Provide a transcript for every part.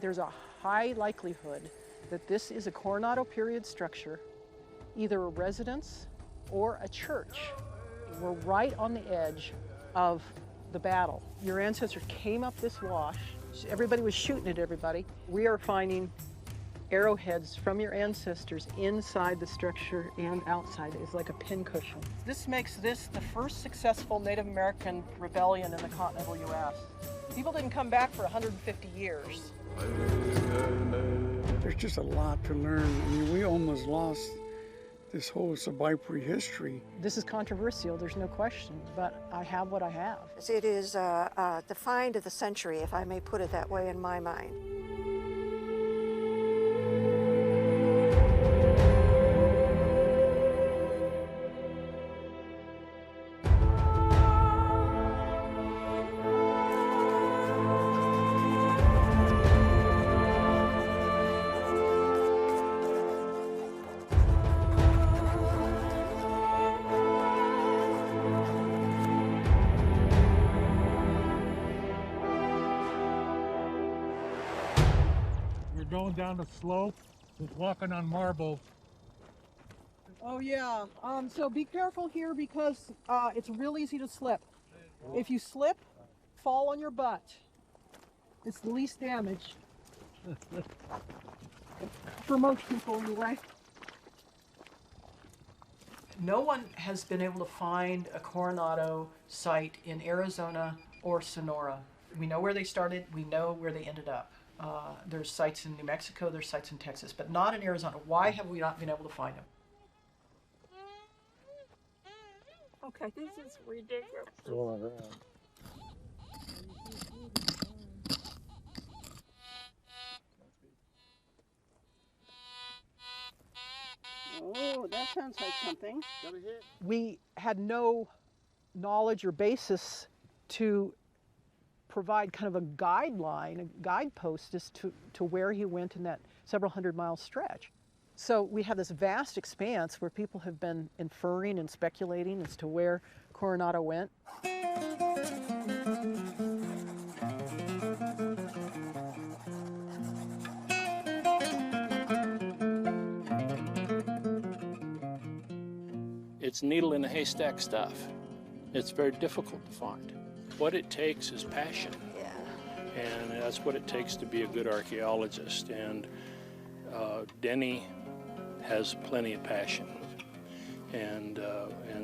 There's a high likelihood that this is a Coronado period structure, either a residence or a church. We're right on the edge of the battle. Your ancestors came up this wash. Everybody was shooting at everybody. We are finding arrowheads from your ancestors inside the structure and outside. It's like a pincushion. This makes this the first successful Native American rebellion in the continental U.S. People didn't come back for 150 years. There's just a lot to learn. I mean, we almost lost this whole Sobaipuri history. This is controversial, there's no question, but I have what I have. It is the find of the century, if I may put it that way in my mind. Going down the slope, just walking on marble. Oh yeah, so be careful here because it's real easy to slip. If you slip, fall on your butt. It's the least damage. For most people anyway. No one has been able to find a Coronado site in Arizona or Sonora. We know where they started, we know where they ended up. There's sites in New Mexico, there's sites in Texas, but not in Arizona. Why have we not been able to find them? Okay, this is ridiculous. Oh, that sounds like something. We had no knowledge or basis to provide kind of a guideline, a guidepost as to where he went in that several hundred-mile stretch. So we have this vast expanse where people have been inferring and speculating as to where Coronado went. It's needle in a haystack stuff. It's very difficult to find. What it takes is passion, and that's what it takes to be a good archaeologist. And Denny has plenty of passion, and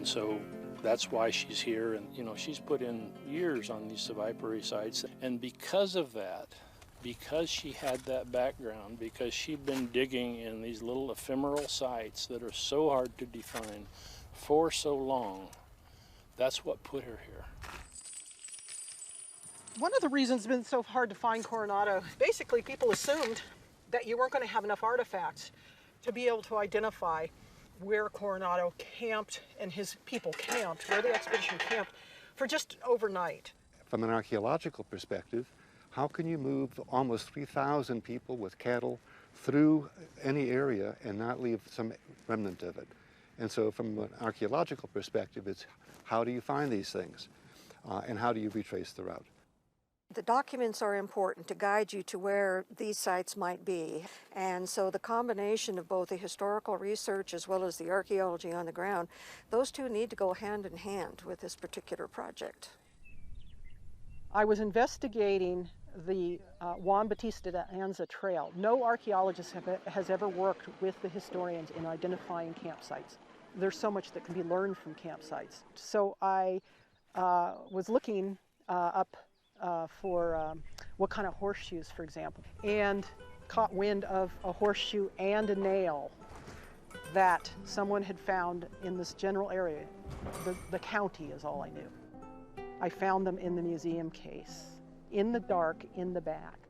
so that's why she's here. And you know, she's put in years on these Sobaipuri sites, and because of that, because she had that background, because she'd been digging in these little ephemeral sites that are so hard to define for so long, that's what put her here. One of the reasons it's been so hard to find Coronado, basically people assumed that you weren't going to have enough artifacts to be able to identify where Coronado camped and his people camped, where the expedition camped, for just overnight. From an archaeological perspective, how can you move almost 3,000 people with cattle through any area and not leave some remnant of it? And so from an archaeological perspective, it's how do you find these things and how do you retrace the route? The documents are important to guide you to where these sites might be. And so the combination of both the historical research as well as the archaeology on the ground, those two need to go hand in hand with this particular project. I was investigating the Juan Bautista de Anza Trail. No archaeologist has ever worked with the historians in identifying campsites. There's so much that can be learned from campsites. So I was looking up for what kind of horseshoes, for example, and caught wind of a horseshoe and a nail that someone had found in this general area. The county is all I knew. I found them in the museum case, in the dark, in the back,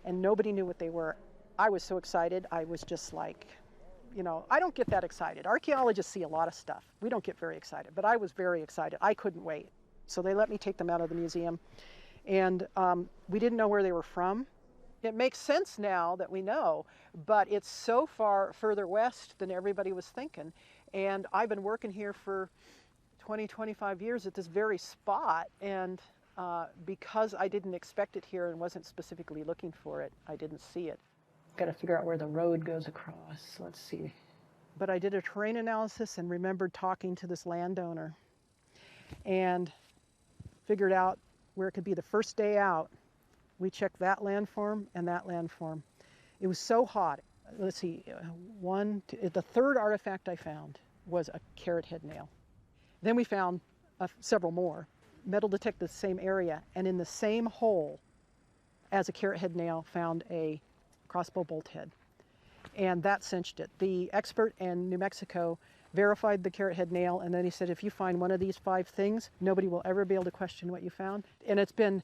and nobody knew what they were. I was so excited, I was just like, you know, I don't get that excited. Archaeologists see a lot of stuff. We don't get very excited, but I was very excited. I couldn't wait. So they let me take them out of the museum. And we didn't know where they were from. It makes sense now that we know, but it's so far further west than everybody was thinking. And I've been working here for 20, 25 years at this very spot, and because I didn't expect it here and wasn't specifically looking for it, I didn't see it. Got to figure out where the road goes across. Let's see. But I did a terrain analysis and remembered talking to this landowner and figured out where it could be the first day out. We checked that landform and that landform. It was so hot. Let's see, the third artifact I found was a carrot head nail. Then we found several more. Metal detected the same area, and in the same hole as a carrot head nail found a crossbow bolt head. And that cinched it. The expert in New Mexico verified the carrot head nail, and then he said, if you find one of these 5 things, nobody will ever be able to question what you found. And it's been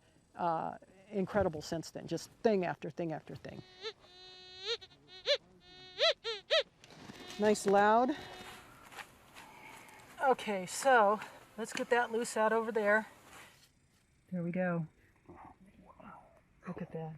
incredible since then, just thing after thing after thing. Nice loud. Okay, so let's get that loose out over there. There we go. Look at that.